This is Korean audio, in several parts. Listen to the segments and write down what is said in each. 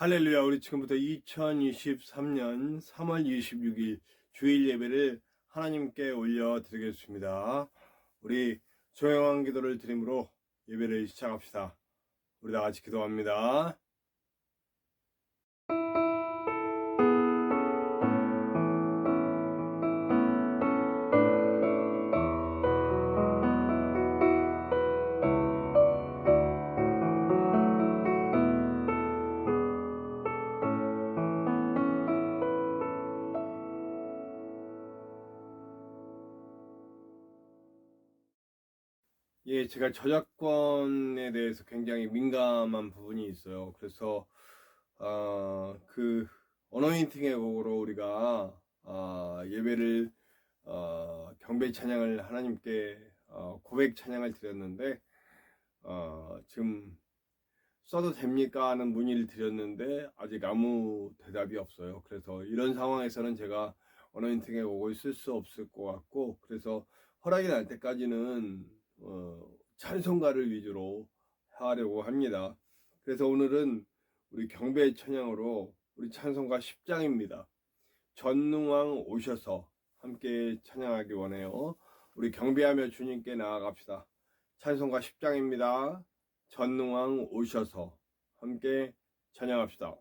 할렐루야. 우리 지금부터 2023년 3월 26일 주일 예배를 하나님께 올려드리겠습니다. 우리 조용한 기도를 드림으로 예배를 시작합시다. 우리 다 같이 기도합니다. 제가 저작권에 대해서 굉장히 민감한 부분이 있어요. 그래서 그 어노인팅의 곡으로 우리가 예배를 경배 찬양을 하나님께 고백 찬양을 드렸는데 지금 써도 됩니까 하는 문의를 드렸는데 아직 아무 대답이 없어요. 그래서 이런 상황에서는 제가 어노인팅의 곡을 쓸 수 없을 것 같고, 그래서 허락이 날 때까지는 찬송가를 위주로 하려고 합니다. 그래서 오늘은 우리 경배 찬양으로 우리 찬송가 10장입니다. 전능왕 오셔서 함께 찬양하기 원해요. 우리 경배하며 주님께 나아갑시다. 찬송가 10장입니다. 전능왕 오셔서 함께 찬양합시다.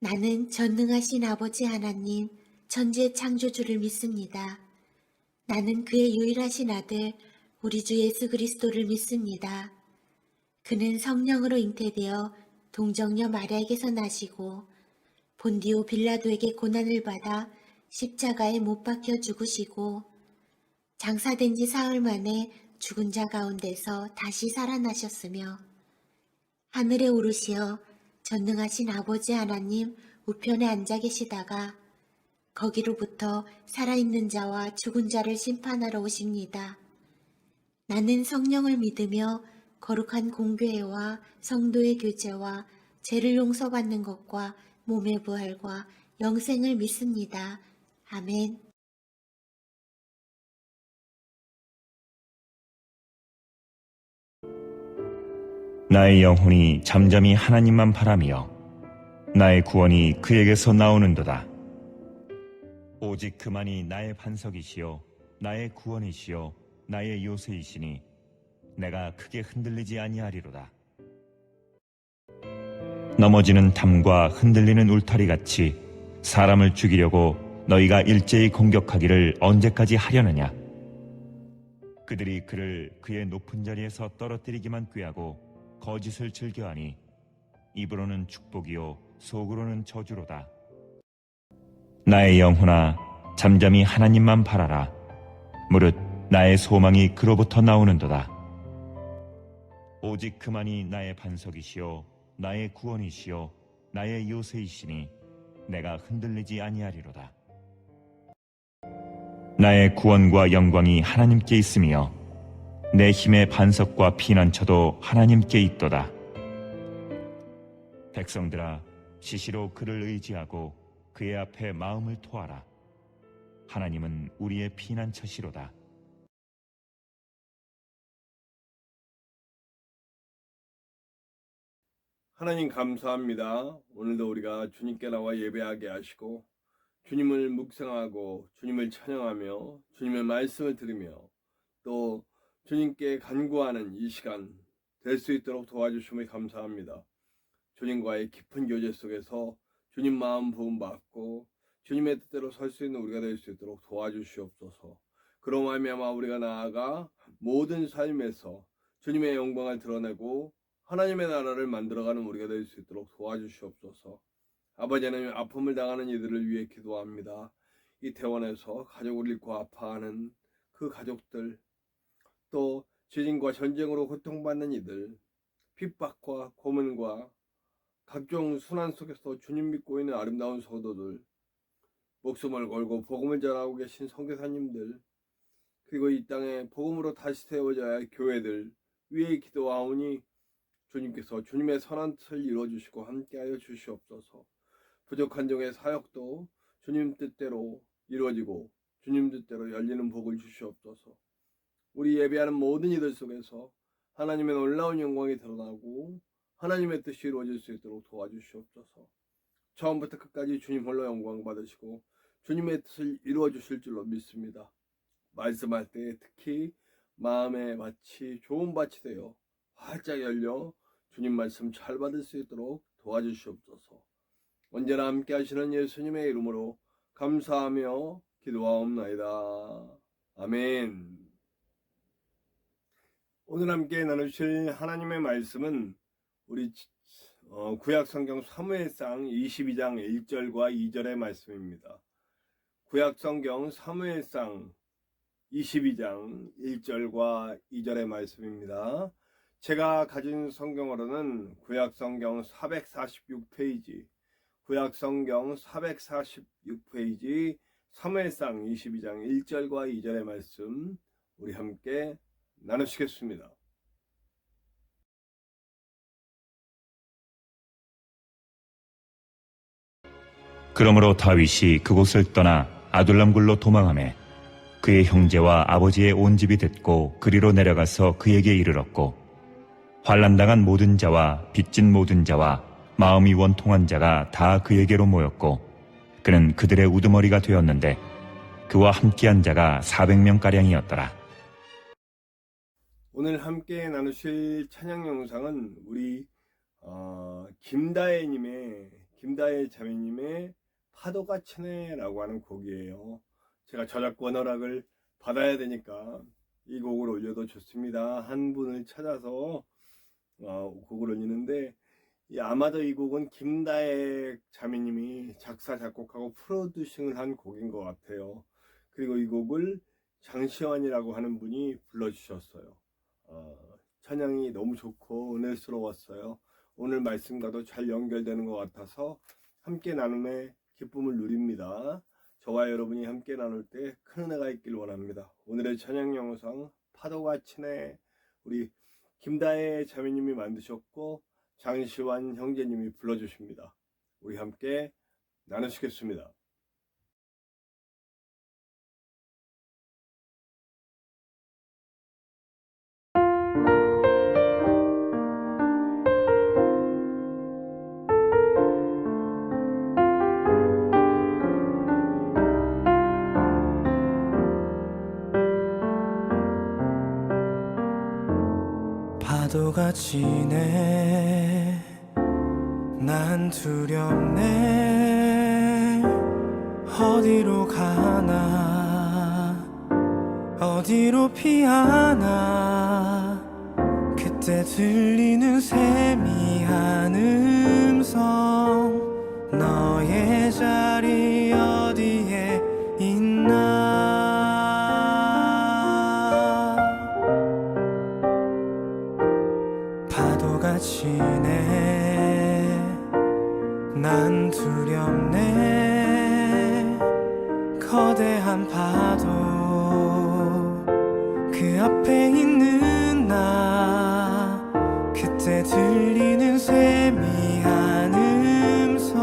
나는 전능하신 아버지 하나님, 천지의 창조주를 믿습니다. 나는 그의 유일하신 아들, 우리 주 예수 그리스도를 믿습니다. 그는 성령으로 잉태되어 동정녀 마리아에게서 나시고 본디오 빌라도에게 고난을 받아 십자가에 못 박혀 죽으시고 장사된 지 사흘 만에 죽은 자 가운데서 다시 살아나셨으며 하늘에 오르시어 전능하신 아버지 하나님 우편에 앉아 계시다가 거기로부터 살아있는 자와 죽은 자를 심판하러 오십니다. 나는 성령을 믿으며 거룩한 공교회와 성도의 교제와 죄를 용서받는 것과 몸의 부활과 영생을 믿습니다. 아멘. 나의 영혼이 잠잠히 하나님만 바라며 나의 구원이 그에게서 나오는도다. 오직 그만이 나의 반석이시요 나의 구원이시요 나의 요새이시니 내가 크게 흔들리지 아니하리로다. 넘어지는 담과 흔들리는 울타리 같이 사람을 죽이려고 너희가 일제히 공격하기를 언제까지 하려느냐? 그들이 그를 그의 높은 자리에서 떨어뜨리기만 꾀하고 거짓을 즐겨하니 입으로는 축복이요 속으로는 저주로다. 나의 영혼아, 잠잠히 하나님만 바라라. 무릇 나의 소망이 그로부터 나오는도다. 오직 그만이 나의 반석이시요 나의 구원이시요 나의 요새이시니 내가 흔들리지 아니하리로다. 나의 구원과 영광이 하나님께 있으며 내 힘의 반석과 피난처도 하나님께 있도다. 백성들아, 시시로 그를 의지하고 그의 앞에 마음을 토하라. 하나님은 우리의 피난처시로다. 하나님 감사합니다. 오늘도 우리가 주님께 나와 예배하게 하시고 주님을 묵상하고 주님을 찬양하며 주님의 말씀을 들으며 또 주님께 간구하는 이 시간 될 수 있도록 도와주심을 감사합니다. 주님과의 깊은 교제 속에서 주님 마음 부음받고 주님의 뜻대로 설 수 있는 우리가 될 수 있도록 도와주시옵소서. 그로 말미암아 우리가 나아가 모든 삶에서 주님의 영광을 드러내고 하나님의 나라를 만들어가는 우리가 될 수 있도록 도와주시옵소서. 아버지 하나님, 아픔을 당하는 이들을 위해 기도합니다. 이태원에서 가족을 잃고 아파하는 그 가족들, 또 지진과 전쟁으로 고통받는 이들, 핍박과 고문과 각종 순환 속에서 주님 믿고 있는 아름다운 성도들, 목숨을 걸고 복음을 전하고 계신 선교사님들, 그리고 이 땅에 복음으로 다시 세워져야 할 교회들 위에 기도하오니 주님께서 주님의 선한 뜻을 이루어주시고 함께하여 주시옵소서. 부족한 종의 사역도 주님 뜻대로 이루어지고 주님 뜻대로 열리는 복을 주시옵소서. 우리 예배하는 모든 이들 속에서 하나님의 놀라운 영광이 드러나고 하나님의 뜻이 이루어질 수 있도록 도와주시옵소서. 처음부터 끝까지 주님 홀로 영광 받으시고 주님의 뜻을 이루어 주실 줄로 믿습니다. 말씀할 때 특히 마음에 마치 좋은 밭이 되어 활짝 열려 주님 말씀 잘 받을 수 있도록 도와주시옵소서. 언제나 함께 하시는 예수님의 이름으로 감사하며 기도하옵나이다. 아멘. 오늘 함께 나누실 하나님의 말씀은 우리 구약성경 사무엘상 22장 1절과 2절의 말씀입니다. 구약성경 사무엘상 22장 1절과 2절의 말씀입니다. 제가 가진 성경으로는 구약성경 446페이지, 구약성경 446페이지 사무엘상 22장 1절과 2절의 말씀 우리 함께 나누시겠습니다. 그러므로 다윗이 그곳을 떠나 아둘람굴로 도망하매 그의 형제와 아버지의 온 집이 듣고 그리로 내려가서 그에게 이르렀고 환난당한 모든 자와 빚진 모든 자와 마음이 원통한 자가 다 그에게로 모였고 그는 그들의 우두머리가 되었는데 그와 함께한 자가 400명가량이었더라. 오늘 함께 나누실 찬양 영상은 우리 김다혜 자매님의 파도가 치네라고 하는 곡이에요. 제가 저작권 허락을 받아야 되니까 이 곡을 올려도 좋습니다. 한 분을 찾아서 곡을 올리는데 아마도 이 곡은 김다혜 자매님이 작사 작곡하고 프로듀싱을 한 곡인 것 같아요. 그리고 이 곡을 장시환이라고 하는 분이 불러주셨어요. 찬양이 너무 좋고 은혜스러웠어요. 오늘 말씀과도 잘 연결되는 것 같아서 함께 나눔의 기쁨을 누립니다. 저와 여러분이 함께 나눌 때 큰 은혜가 있길 원합니다. 오늘의 찬양 영상 파도가 치네, 우리 김다혜 자매님이 만드셨고 장시환 형제님이 불러주십니다. 우리 함께 나누시겠습니다. 파도가 치네 난 두렵네 어디로 가나 어디로 피하나 그때 들리는 세미한 음성 너의 자리 어디에 있나 파도가 치네 난 두렵네 거대한 파도 그 앞에 있는 나 그때 들리는 세미한 음성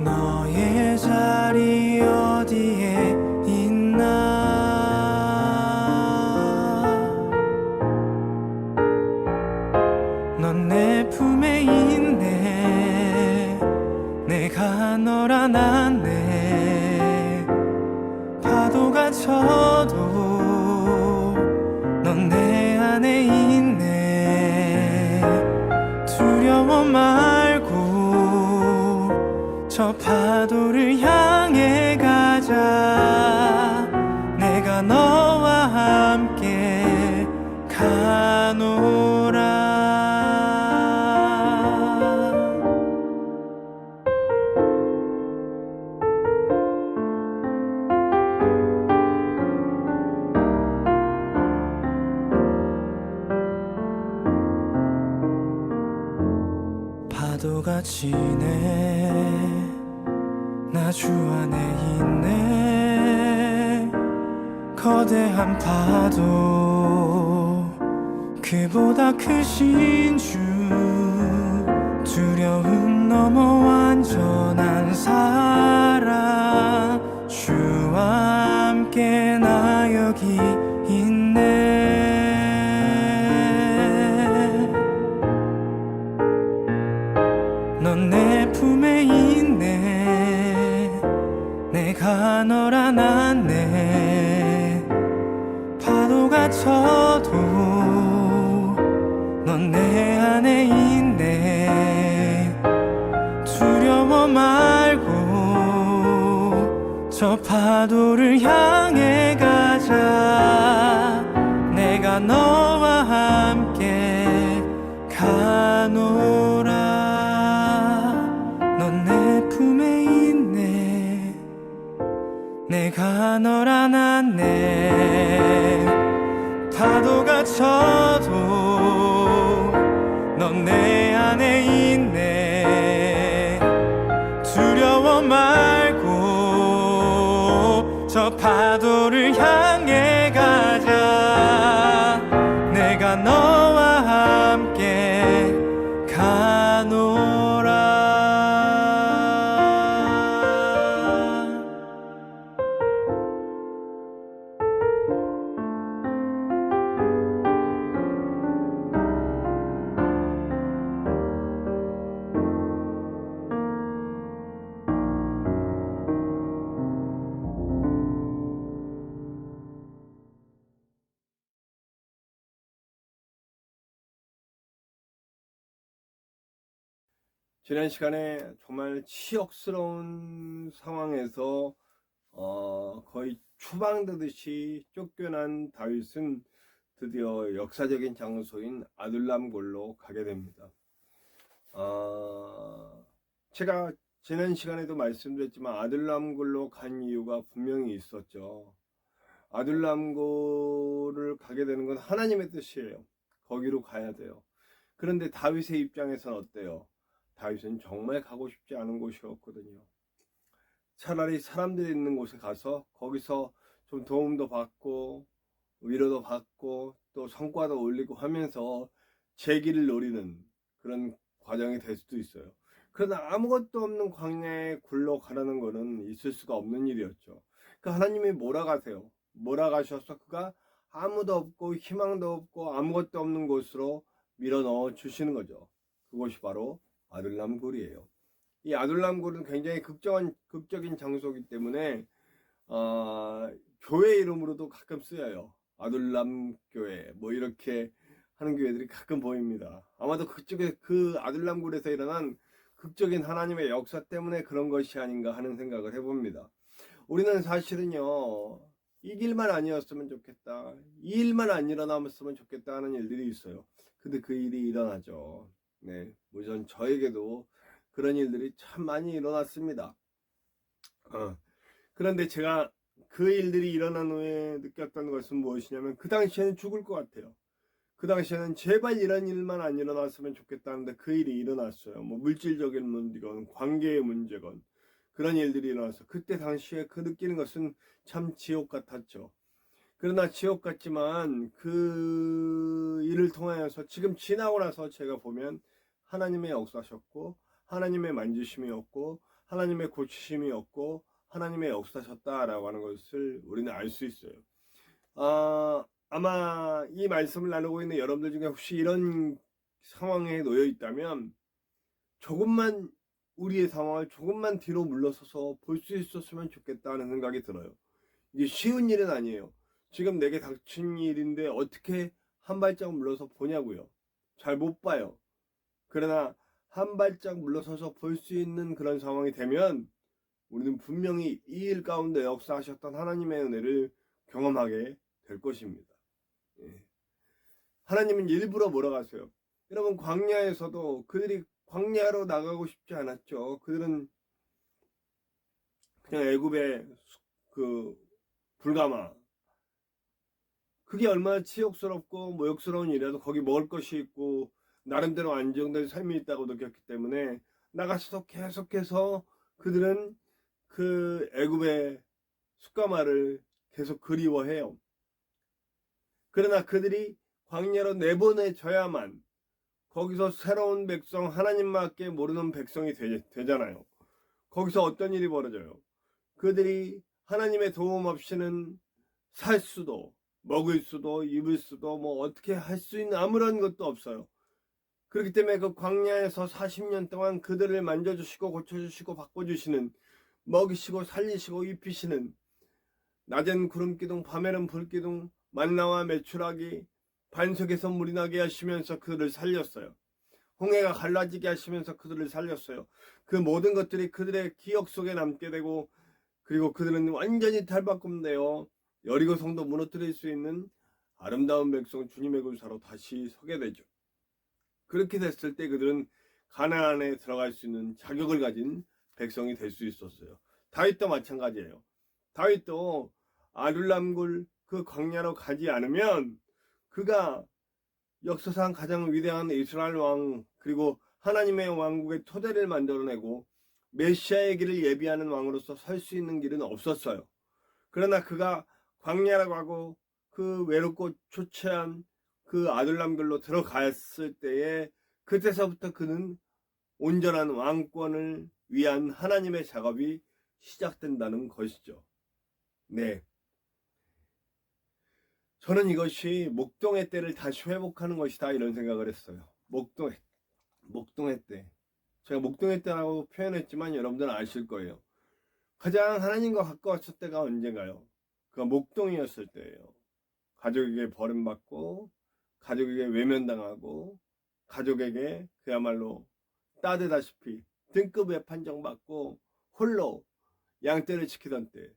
너의 자리 어디에 있나 넌 내 품에 있네 내가 널 안았네 파도가 쳐도 넌 내 안에 있네 두려워 말고 저 파도를 향해 가자 내가 너와 함께 가노라 파도가 치네 나 주 안에 있네 거대한 파도 그보다 크신 주 두려움 넘어 완전한 사랑 주와 함께 나 여기 있네 넌 내 품에 있네 내가 널 안았네 파도가 쳐도 넌 내 안에 있네 두려워 말고 저 파도를 향해 가자 내가 너와 함께 가노라 넌 내 품에 있네 내가 널 안았네 파도가 쳐도 넌 내 안에 있네 두려워 말고 저 파도를 향해 가자 내가 너와 함께 가노라 지난 시간에 정말 치욕스러운 상황에서 거의 추방되듯이 쫓겨난 다윗은 드디어 역사적인 장소인 아둘람골로 가게 됩니다. 제가 지난 시간에도 말씀드렸지만 아둘람골로 간 이유가 분명히 있었죠. 아둘람골을 가게 되는 건 하나님의 뜻이에요. 거기로 가야 돼요. 그런데 다윗의 입장에서는 어때요? 다윗은 정말 가고 싶지 않은 곳이었거든요. 차라리 사람들이 있는 곳에 가서 거기서 좀 도움도 받고 위로도 받고 또 성과도 올리고 하면서 재기를 노리는 그런 과정이 될 수도 있어요. 그러나 아무것도 없는 광야에 굴러가라는 것은 있을 수가 없는 일이었죠. 그 하나님이 몰아가세요. 몰아가셔서 그가 아무도 없고 희망도 없고 아무것도 없는 곳으로 밀어 넣어 주시는 거죠. 그곳이 바로 아둘람굴이에요. 이 아둘람굴은 굉장히 극적인 장소이기 때문에 교회 이름으로도 가끔 쓰여요. 아둘람 교회 뭐 이렇게 하는 교회들이 가끔 보입니다. 아마도 그쪽에 그 아둘람굴에서 일어난 극적인 하나님의 역사 때문에 그런 것이 아닌가 하는 생각을 해봅니다. 우리는 사실은요, 이 길만 아니었으면 좋겠다, 이 일만 안 일어나면 좋겠다 하는 일들이 있어요. 근데 그 일이 일어나죠. 네, 우선 저에게도 그런 일들이 참 많이 일어났습니다. 그런데 제가 그 일들이 일어난 후에 느꼈던 것은 무엇이냐면, 그 당시에는 죽을 것 같아요. 그 당시에는 제발 이런 일만 안 일어났으면 좋겠다는데 그 일이 일어났어요. 뭐 물질적인 문제건 관계의 문제건 그런 일들이 일어나서 그때 당시에 그 느끼는 것은 참 지옥 같았죠. 그러나 지옥 같지만 그 일을 통하여서 지금 지나고 나서 제가 보면 하나님의 역사셨고 하나님의 만지심이었고 하나님의 고치심이었고 하나님의 역사셨다라고 하는 것을 우리는 알 수 있어요. 아마 이 말씀을 나누고 있는 여러분들 중에 혹시 이런 상황에 놓여 있다면 조금만 우리의 상황을 조금만 뒤로 물러서서 볼 수 있었으면 좋겠다는 생각이 들어요. 이게 쉬운 일은 아니에요. 지금 내게 닥친 일인데 어떻게 한 발짝 물러서 보냐고요. 잘 못 봐요. 그러나 한 발짝 물러서서 볼 수 있는 그런 상황이 되면 우리는 분명히 이 일 가운데 역사하셨던 하나님의 은혜를 경험하게 될 것입니다. 하나님은 일부러 몰아가세요. 여러분, 광야에서도 그들이 광야로 나가고 싶지 않았죠. 그들은 그냥 애굽의 그 불가마, 그게 얼마나 치욕스럽고 모욕스러운 일이라도 거기 먹을 것이 있고 나름대로 안정된 삶이 있다고 느꼈기 때문에 나가서 계속해서 그들은 그 애굽의 숫가마를 계속 그리워해요. 그러나 그들이 광야로 내보내져야만 거기서 새로운 백성, 하나님밖에 모르는 백성이 되잖아요. 거기서 어떤 일이 벌어져요? 그들이 하나님의 도움 없이는 살 수도, 먹을 수도, 입을 수도, 뭐 어떻게 할 수 있는 아무런 것도 없어요. 그렇기 때문에 그 광야에서 40년 동안 그들을 만져주시고 고쳐주시고 바꿔주시는, 먹이시고 살리시고 입히시는, 낮엔 구름기둥 밤에는 불기둥, 만나와 메추라기, 반석에서 물이 나게 하시면서 그들을 살렸어요. 홍해가 갈라지게 하시면서 그들을 살렸어요. 그 모든 것들이 그들의 기억 속에 남게 되고, 그리고 그들은 완전히 탈바꿈되어 여리고 성도 무너뜨릴 수 있는 아름다운 백성 주님의 군사로 다시 서게 되죠. 그렇게 됐을 때 그들은 가나안에 들어갈 수 있는 자격을 가진 백성이 될 수 있었어요. 다윗도 마찬가지예요. 다윗도 아둘람굴 그 광야로 가지 않으면 그가 역사상 가장 위대한 이스라엘 왕, 그리고 하나님의 왕국의 토대를 만들어내고 메시아의 길을 예비하는 왕으로서 설 수 있는 길은 없었어요. 그러나 그가 광야라고 하고 그 외롭고 초췌한 그 아둘람굴로 들어갔을 때에 그때서부터 그는 온전한 왕권을 위한 하나님의 작업이 시작된다는 것이죠. 네. 저는 이것이 목동의 때를 다시 회복하는 것이다 이런 생각을 했어요. 목동의 때. 제가 목동의 때라고 표현했지만 여러분들은 아실 거예요. 가장 하나님과 가까웠을 때가 언젠가요? 그가 목동이었을 때예요. 가족에게 버림받고 가족에게 외면당하고 가족에게 그야말로 따되다시피 등급에 판정받고 홀로 양떼를 지키던 때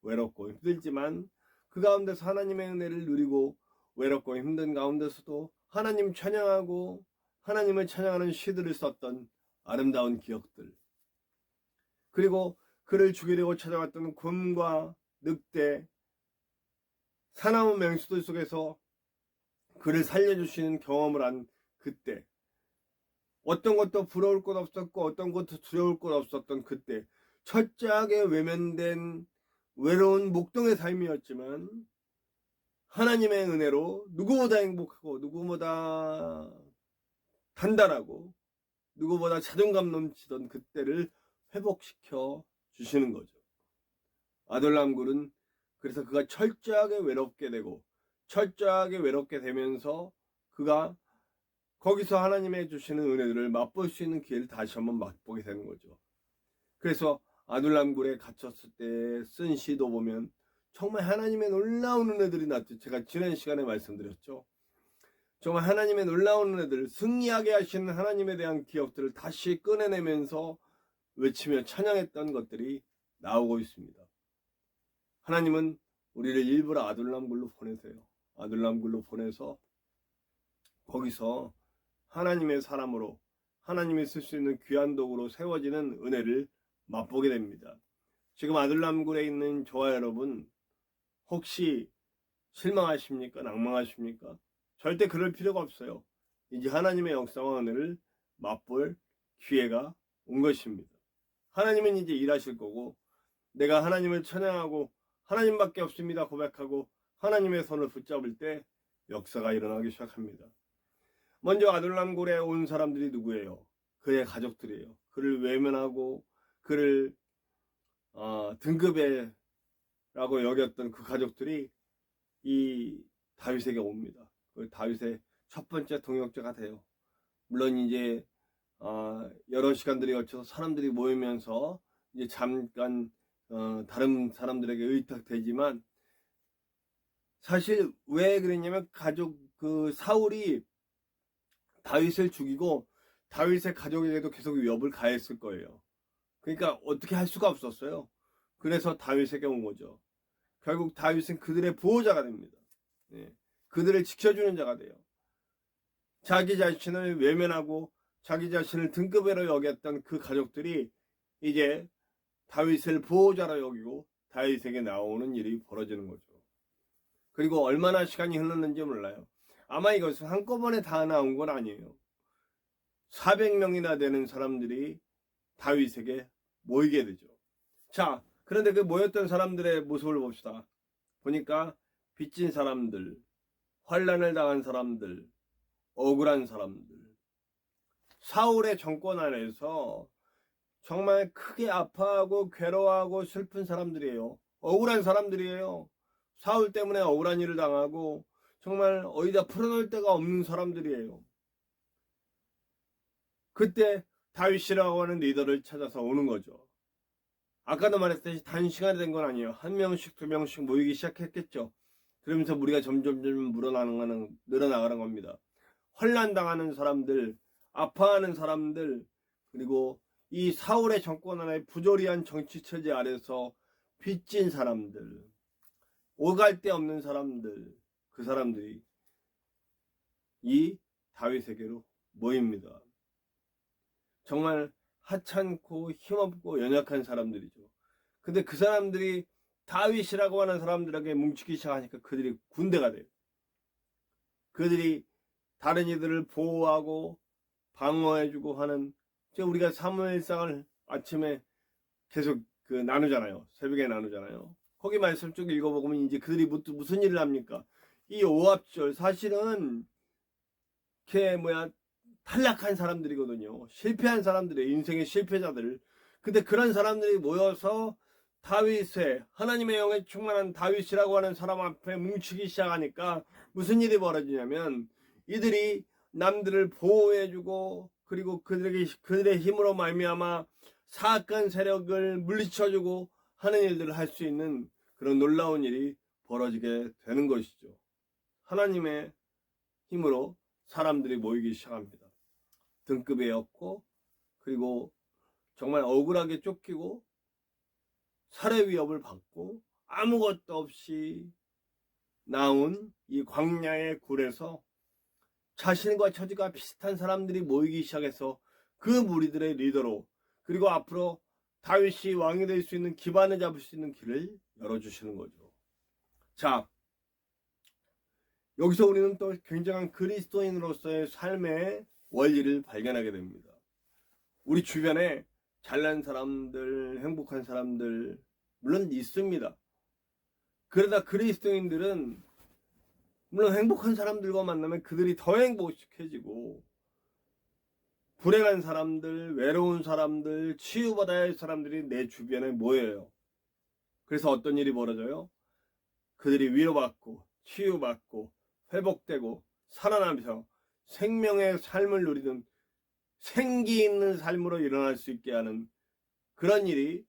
외롭고 힘들지만 그 가운데서 하나님의 은혜를 누리고 외롭고 힘든 가운데서도 하나님 찬양하고 하나님을 찬양하는 시들을 썼던 아름다운 기억들, 그리고 그를 죽이려고 찾아왔던 곰과 늑대, 사나운 맹수들 속에서 그를 살려주시는 경험을 한 그때, 어떤 것도 부러울 것 없었고 어떤 것도 두려울 것 없었던 그때, 철저하게 외면된 외로운 목동의 삶이었지만 하나님의 은혜로 누구보다 행복하고 누구보다 단단하고 누구보다 자존감 넘치던 그때를 회복시켜 주시는 거죠. 아둘람굴은 그래서 그가 철저하게 외롭게 되고 철저하게 외롭게 되면서 그가 거기서 하나님의 주시는 은혜들을 맛볼 수 있는 기회를 다시 한번 맛보게 되는 거죠. 그래서 아둘람굴에 갇혔을 때 쓴 시도 보면 정말 하나님의 놀라운 은혜들이 났죠. 제가 지난 시간에 말씀드렸죠. 정말 하나님의 놀라운 은혜들, 승리하게 하시는 하나님에 대한 기억들을 다시 꺼내내면서 외치며 찬양했던 것들이 나오고 있습니다. 하나님은 우리를 일부러 아둘람 굴로 보내세요. 아둘람 굴로 보내서 거기서 하나님의 사람으로, 하나님이 쓸 수 있는 귀한 도구로 세워지는 은혜를 맛보게 됩니다. 지금 아둘람 굴에 있는 저와 여러분, 혹시 실망하십니까? 낭망하십니까? 절대 그럴 필요가 없어요. 이제 하나님의 역사와 은혜를 맛볼 기회가 온 것입니다. 하나님은 이제 일하실 거고, 내가 하나님을 찬양하고 하나님밖에 없습니다 고백하고 하나님의 손을 붙잡을 때 역사가 일어나기 시작합니다. 먼저 아둘람굴에 온 사람들이 누구예요? 그의 가족들이에요. 그를 외면하고 그를 등급에라고 여겼던 그 가족들이 이 다윗에게 옵니다. 그 다윗의 첫 번째 동역자가 돼요. 물론 이제 여러 시간들이 걸쳐서 사람들이 모이면서 이제 잠깐 다른 사람들에게 의탁되지만, 사실 왜 그랬냐면 그 사울이 다윗을 죽이고 다윗의 가족에게도 계속 위협을 가했을 거예요. 그러니까 어떻게 할 수가 없었어요. 그래서 다윗에게 온 거죠. 결국 다윗은 그들의 보호자가 됩니다. 그들을 지켜주는 자가 돼요. 자기 자신을 외면하고 자기 자신을 등급으로 여겼던 그 가족들이 이제 다윗을 보호자로 여기고 다윗에게 나오는 일이 벌어지는 거죠. 그리고 얼마나 시간이 흘렀는지 몰라요. 아마 이것은 한꺼번에 다 나온 건 아니에요. 400명이나 되는 사람들이 다윗에게 모이게 되죠. 자, 그런데 그 모였던 사람들의 모습을 봅시다. 보니까 빚진 사람들, 환난을 당한 사람들, 억울한 사람들, 사울의 정권 안에서 정말 크게 아파하고 괴로워하고 슬픈 사람들이에요. 억울한 사람들이에요. 사울 때문에 억울한 일을 당하고 정말 어디다 풀어놓을 데가 없는 사람들이에요. 그때 다윗이라고 하는 리더를 찾아서 오는 거죠. 아까도 말했듯이 단시간에 된 건 아니에요. 한 명씩 두 명씩 모이기 시작했겠죠. 그러면서 무리가 점점 늘어나가는 겁니다. 환난당하는 사람들, 아파하는 사람들, 그리고 이 사울의 정권 안에 부조리한 정치체제 아래서 빚진 사람들, 오갈 데 없는 사람들, 그 사람들이 이 다윗에게로 모입니다. 정말 하찮고 힘없고 연약한 사람들이죠. 근데 그 사람들이 다윗이라고 하는 사람들에게 뭉치기 시작하니까 그들이 군대가 돼요. 그들이 다른 이들을 보호하고 방어해주고 하는, 우리가 사무엘상을 아침에 계속 나누잖아요. 새벽에 나누잖아요. 거기 말씀 쭉 읽어보면 이제 그들이 무슨 일을 합니까? 이 오합절, 사실은 탈락한 사람들이거든요. 실패한 사람들이에요. 인생의 실패자들. 근데 그런 사람들이 모여서 다윗의, 하나님의 영에 충만한 다윗이라고 하는 사람 앞에 뭉치기 시작하니까 무슨 일이 벌어지냐면, 이들이 남들을 보호해주고 그리고 그들의 힘으로 말미암아 사악한 세력을 물리쳐주고 하는 일들을 할 수 있는 그런 놀라운 일이 벌어지게 되는 것이죠. 하나님의 힘으로 사람들이 모이기 시작합니다. 등급에 였고, 그리고 정말 억울하게 쫓기고 살해 위협을 받고 아무것도 없이 나온 이 광야의 굴에서 자신과 처지가 비슷한 사람들이 모이기 시작해서 그 무리들의 리더로, 그리고 앞으로 다윗이 왕이 될 수 있는 기반을 잡을 수 있는 길을 열어주시는 거죠. 자, 여기서 우리는 또 굉장한 그리스도인으로서의 삶의 원리를 발견하게 됩니다. 우리 주변에 잘난 사람들, 행복한 사람들 물론 있습니다. 그러다 그리스도인들은 물론 행복한 사람들과 만나면 그들이 더 행복해지고, 불행한 사람들, 외로운 사람들, 치유받아야 할 사람들이 내 주변에 모여요. 그래서 어떤 일이 벌어져요? 그들이 위로받고 치유받고 회복되고 살아나면서 생명의 삶을 누리는 생기 있는 삶으로 일어날 수 있게 하는 그런 일이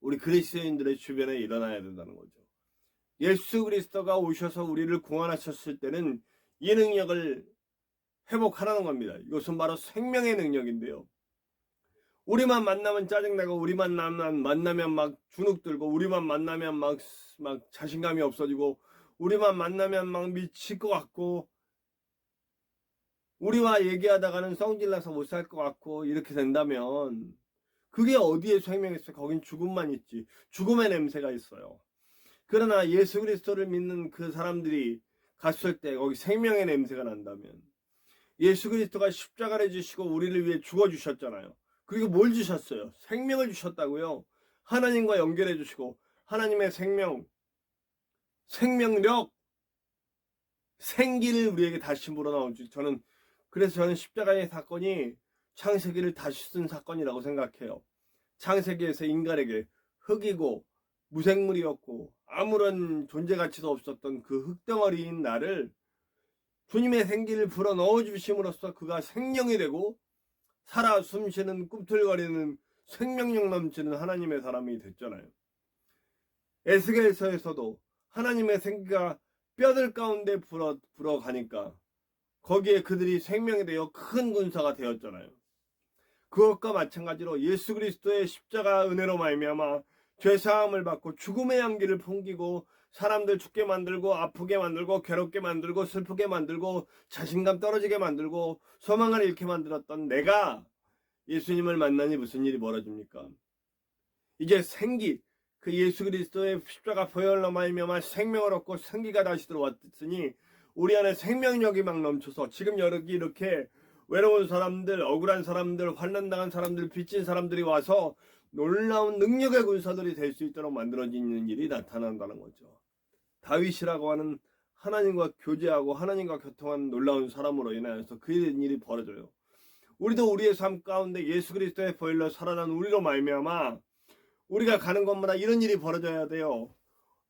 우리 그리스도인들의 주변에 일어나야 된다는 거죠. 예수 그리스도가 오셔서 우리를 구원하셨을 때는 이 능력을 회복하라는 겁니다. 이것은 바로 생명의 능력인데요. 우리만 만나면 짜증나고, 우리만 만나면 막 주눅들고, 우리만 만나면 막 자신감이 없어지고, 우리만 만나면 막 미칠 것 같고, 우리와 얘기하다가는 성질나서 못 살 것 같고, 이렇게 된다면 그게 어디에 생명이 있어요? 거긴 죽음만 있지. 죽음의 냄새가 있어요. 그러나 예수 그리스도를 믿는 그 사람들이 갔을 때 거기 생명의 냄새가 난다면, 예수 그리스도가 십자가를 지시고 우리를 위해 죽어주셨잖아요. 그리고 뭘 주셨어요? 생명을 주셨다고요. 하나님과 연결해 주시고, 하나님의 생명, 생명력, 생기를 우리에게 다시 불어넣어 주죠. 그래서 저는 십자가의 사건이 창세기를 다시 쓴 사건이라고 생각해요. 창세기에서 인간에게 흙이고 무생물이었고 아무런 존재 가치도 없었던 그 흙덩어리인 나를 주님의 생기를 불어넣어 주심으로써 그가 생명이 되고 살아 숨쉬는 꿈틀거리는 생명력 넘치는 하나님의 사람이 됐잖아요. 에스겔서에서도 하나님의 생기가 뼈들 가운데 불어가니까 거기에 그들이 생명이 되어 큰 군사가 되었잖아요. 그것과 마찬가지로 예수 그리스도의 십자가 은혜로 말미암아 죄사함을 받고 죽음의 향기를 풍기고 사람들 죽게 만들고 아프게 만들고 괴롭게 만들고 슬프게 만들고 자신감 떨어지게 만들고 소망을 잃게 만들었던 내가 예수님을 만나니 무슨 일이 벌어집니까? 이제 생기, 그 예수 그리스도의 십자가 보혈로 말미암아 생명을 얻고 생기가 다시 들어왔으니 우리 안에 생명력이 막 넘쳐서 지금 여기 이렇게 외로운 사람들, 억울한 사람들, 환난당한 사람들, 빚진 사람들이 와서 놀라운 능력의 군사들이 될 수 있도록 만들어지는 일이 나타난다는 거죠. 다윗이라고 하는 하나님과 교제하고 하나님과 교통한 놀라운 사람으로 인하여서 그 일이 벌어져요. 우리도 우리의 삶 가운데 예수 그리스도의 보혈로 살아난 우리로 말미암아 우리가 가는 곳마다 이런 일이 벌어져야 돼요.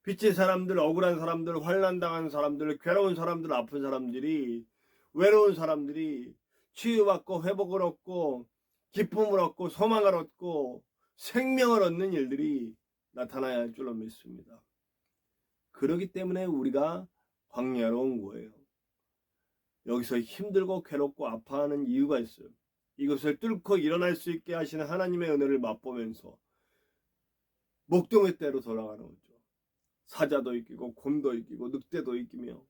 빚진 사람들, 억울한 사람들, 환난당한 사람들, 괴로운 사람들, 아픈 사람들이, 외로운 사람들이 치유받고 회복을 얻고 기쁨을 얻고 소망을 얻고 생명을 얻는 일들이 나타나야 할 줄로 믿습니다. 그렇기 때문에 우리가 광야로 온 거예요. 여기서 힘들고 괴롭고 아파하는 이유가 있어요. 이것을 뚫고 일어날 수 있게 하시는 하나님의 은혜를 맛보면서 목동의 때로 돌아가는 거죠. 사자도 이기고 곰도 이기고 늑대도 이기며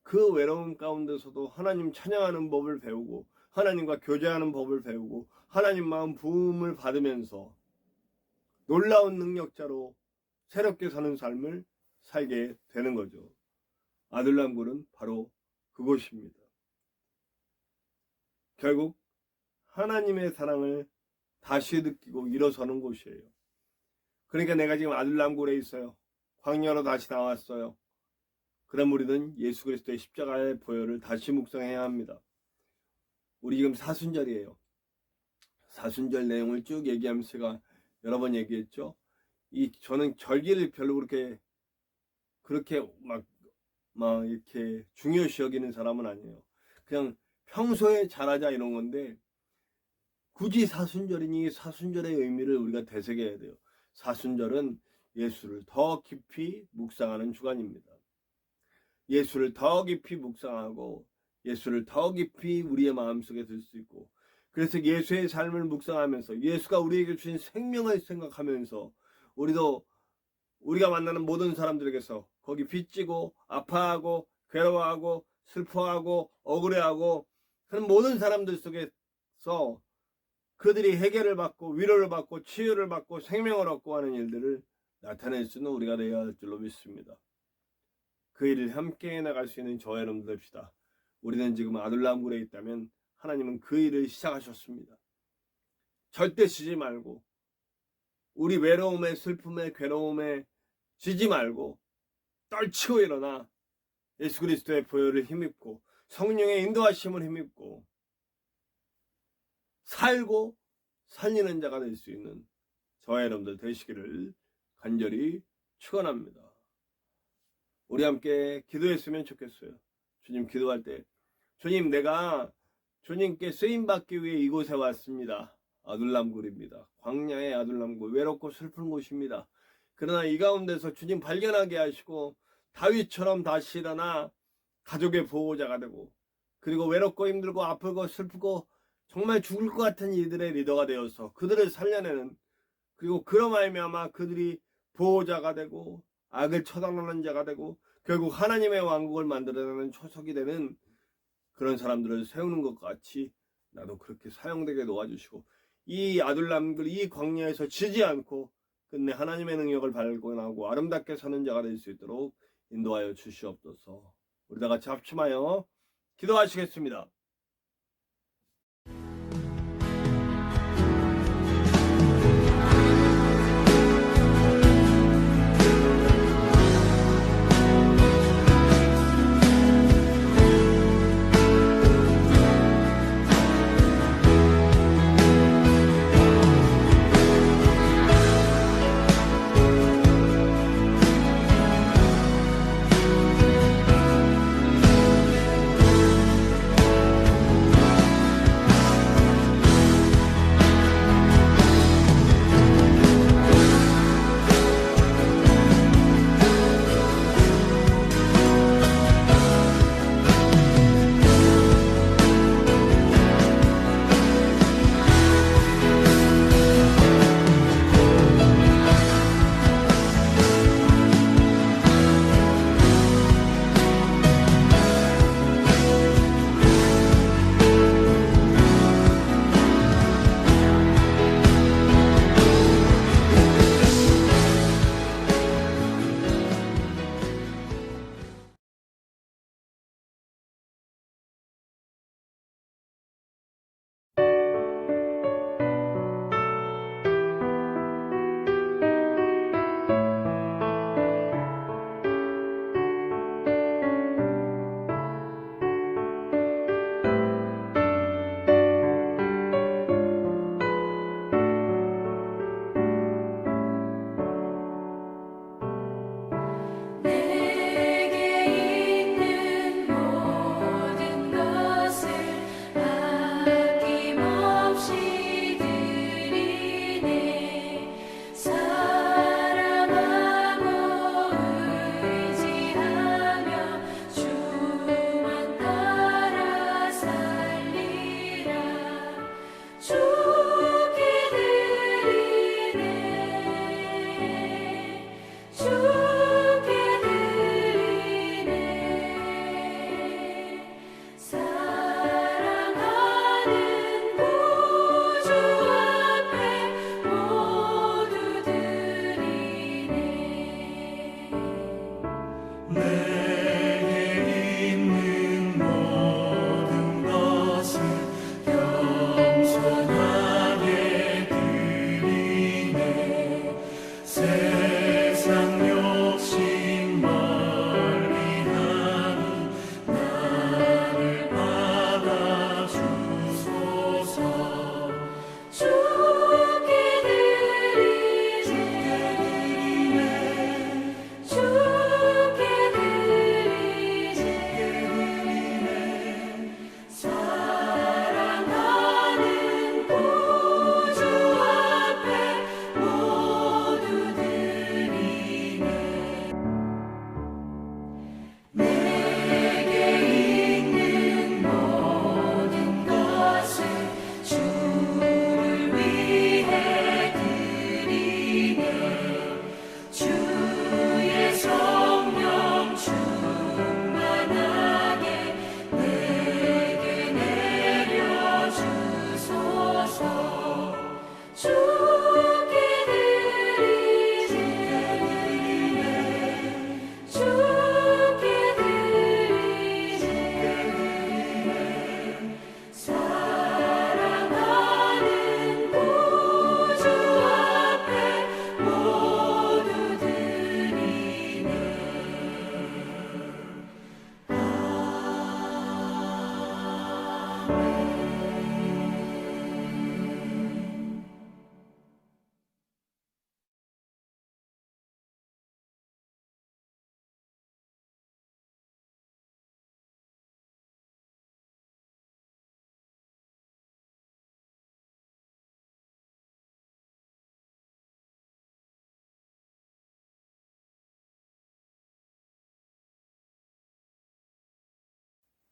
그 외로움 가운데서도 하나님 찬양하는 법을 배우고 하나님과 교제하는 법을 배우고 하나님 마음 부음을 받으면서 놀라운 능력자로 새롭게 사는 삶을 살게 되는 거죠. 아들람굴은 바로 그곳입니다. 결국 하나님의 사랑을 다시 느끼고 일어서는 곳이에요. 그러니까 내가 지금 아들람굴에 있어요. 광야로 다시 나왔어요. 그럼 우리는 예수 그리스도의 십자가의 보혈을 다시 묵상해야 합니다. 우리 지금 사순절이에요. 사순절 내용을 쭉 얘기하면서 제가 여러 번 얘기했죠. 저는 절기를 별로 그렇게 막 이렇게 중요시 여기는 사람은 아니에요. 그냥 평소에 잘하자 이런 건데 굳이 사순절이니 사순절의 의미를 우리가 되새겨야 돼요. 사순절은 예수를 더 깊이 묵상하는 주간입니다. 예수를 더 깊이 묵상하고 예수를 더 깊이 우리의 마음속에 들 수 있고 그래서 예수의 삶을 묵상하면서 예수가 우리에게 주신 생명을 생각하면서 우리도 우리가 만나는 모든 사람들에게서 거기 빚지고 아파하고 괴로워하고 슬퍼하고 억울해하고 그런 모든 사람들 속에서 그들이 해결을 받고 위로를 받고 치유를 받고 생명을 얻고 하는 일들을 나타낼 수는 우리가 되어야 할 줄로 믿습니다. 그 일을 함께 해나갈 수 있는 저와 여러분들 됩시다. 우리는 지금 아둘람굴에 있다면 하나님은 그 일을 시작하셨습니다. 절대 쉬지 말고 우리 외로움에 슬픔에 괴로움에 지지 말고 떨치고 일어나 예수 그리스도의 보혈을 힘입고 성령의 인도하심을 힘입고 살고 살리는 자가 될 수 있는 저와 여러분들 되시기를 간절히 축원합니다. 우리 함께 기도했으면 좋겠어요. 주님 기도할 때 주님 내가 주님께 쓰임받기 위해 이곳에 왔습니다. 아둘람굴입니다. 광야의 아둘람굴 외롭고 슬픈 곳입니다. 그러나 이 가운데서 주님 발견하게 하시고 다윗처럼 다시 일어나 가족의 보호자가 되고 그리고 외롭고 힘들고 아프고 슬프고 정말 죽을 것 같은 이들의 리더가 되어서 그들을 살려내는, 그리고 그로 말미암아 그들이 보호자가 되고 악을 처단하는 자가 되고 결국 하나님의 왕국을 만들어내는 초석이 되는 그런 사람들을 세우는 것 같이 나도 그렇게 사용되게 도와주시고, 이 아둘람들 이 광야에서 지지 않고 끝내 하나님의 능력을 발견하고 아름답게 사는 자가 될 수 있도록 인도하여 주시옵소서. 우리 다 같이 합심하여 기도하시겠습니다.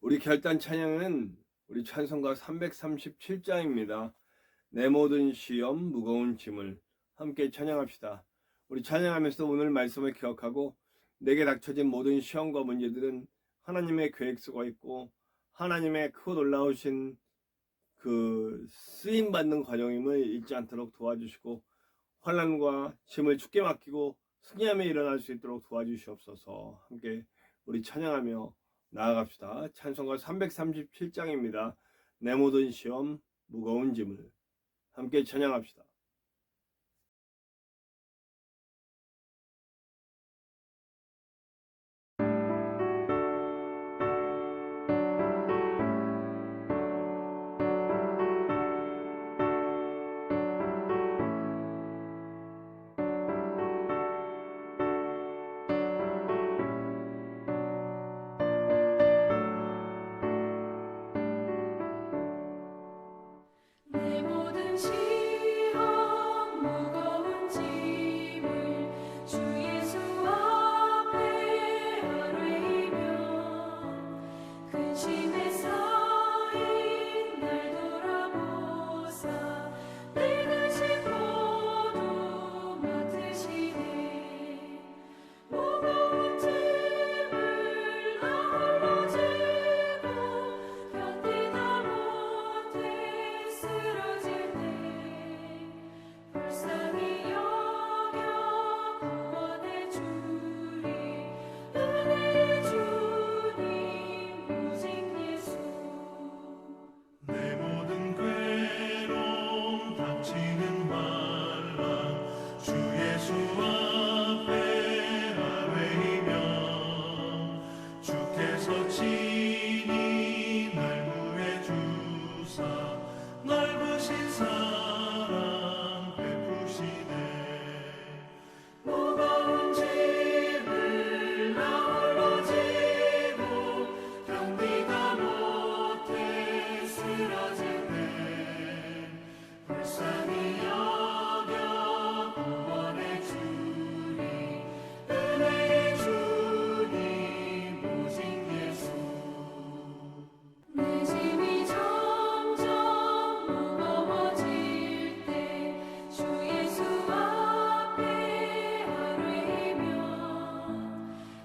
우리 결단 찬양은 우리 찬송가 337장입니다. 내 모든 시험 무거운 짐을 함께 찬양합시다. 우리 찬양하면서 오늘 말씀을 기억하고 내게 닥쳐진 모든 시험과 문제들은 하나님의 계획 속에 있고 하나님의 크고 놀라우신 그 쓰임받는 과정임을 잊지 않도록 도와주시고 환난과 짐을 주께 맡기고 승리하며 일어날 수 있도록 도와주시옵소서. 함께 우리 찬양하며 나아갑시다. 찬송가 337장입니다. 내 모든 시험 무거운 짐을 함께 찬양합시다. 내 모든 시험 무거운 짐을 주 예수 앞에 아뢰이며 근심에 쌓인 날 돌아보사 내 근심 모두 맡으시네 무거운 짐을 나 홀로 지고 견디다 못해 쓰러질 때 불쌍히 여겨 구원해 주리 은혜의 주님 오직 예수 내 모든 괴로움 닥치는 환난 주 예수 앞에 아뢰이며 주께서 친히 날 구해 주사 넓으신 사랑 베푸시네 무거운 짐을 나 홀로 지고 견디다 못해 쓰러질 때 불쌍히 여겨 구원해 주리 은혜의 주님 오직 예수 내 짐이 점점 무거워질 때 주 예수 앞에 아뢰이며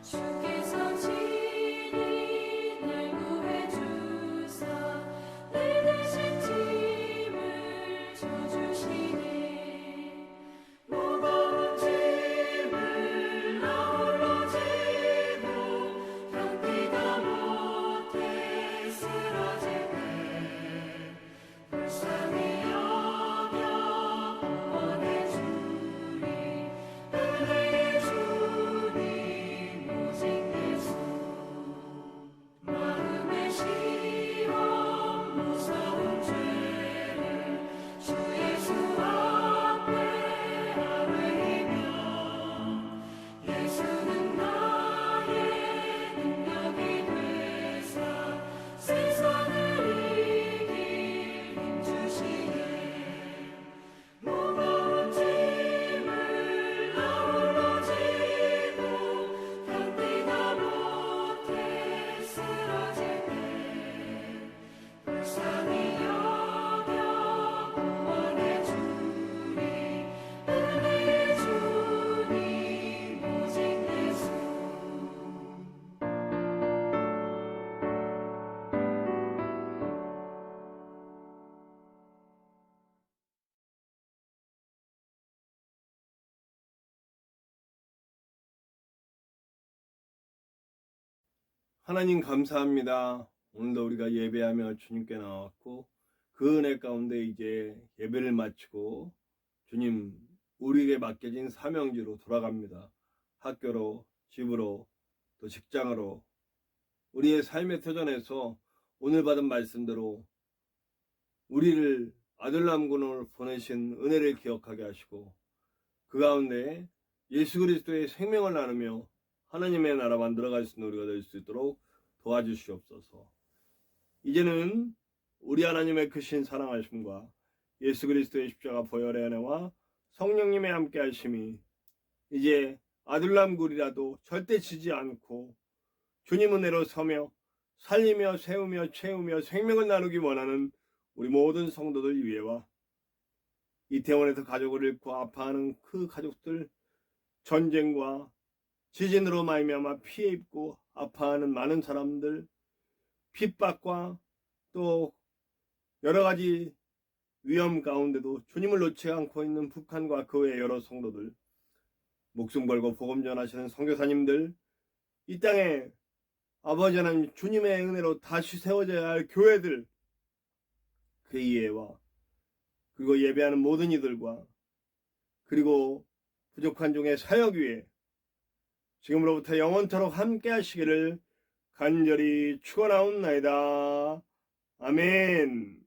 주께서 친히 날 구해 주사 내 대신 짐을 져주시네 무거운 짐을 나 홀로 지고 견디다 못해 쓰러질 때 불쌍히 여겨 구원해 주리 은혜의 주님 오직 예수 마음의 시험 무서운 죄를 주 예수 앞에 아뢰이며 예수는 나의 능력이 되사 세상을 이길 힘 주시네 무거운 짐을 나 홀로 지고 견디다 못해 쓰러질 때 불쌍히 여겨 구원해 주리 은혜의 주님 오직 예수 하나님 감사합니다. 오늘도 우리가 예배하며 주님께 나왔고 그 은혜 가운데 이제 예배를 마치고 주님 우리에게 맡겨진 사명지로 돌아갑니다. 학교로, 집으로, 또 직장으로 우리의 삶의 터전에서 오늘 받은 말씀대로 우리를 아들남군을 보내신 은혜를 기억하게 하시고 그 가운데 예수 그리스도의 생명을 나누며 하나님의 나라 만들어갈 수 있는 우리가 될 수 있도록 도와주시옵소서. 이제는 우리 하나님의 크신 사랑하심과 예수 그리스도의 십자가 보혈의 은혜와 성령님의 함께하심이 이제 아들남굴이라도 절대 지지 않고 주님 은혜로 서며 살리며 세우며 채우며 생명을 나누기 원하는 우리 모든 성도들 위해와 이태원에서 가족을 잃고 아파하는 그 가족들, 전쟁과 지진으로 말미암아 피해 입고 아파하는 많은 사람들, 핍박과 또 여러 가지 위험 가운데도 주님을 놓지 않고 있는 북한과 그 외 여러 성도들, 목숨 걸고 복음 전하시는 선교사님들, 이 땅에 아버지 하나님 주님의 은혜로 다시 세워져야 할 교회들, 그 이해와 그리고 예배하는 모든 이들과 그리고 부족한 종의 사역 위에 지금으로부터 영원토록 함께 하시기를 간절히 축원하옵나이다. 아멘.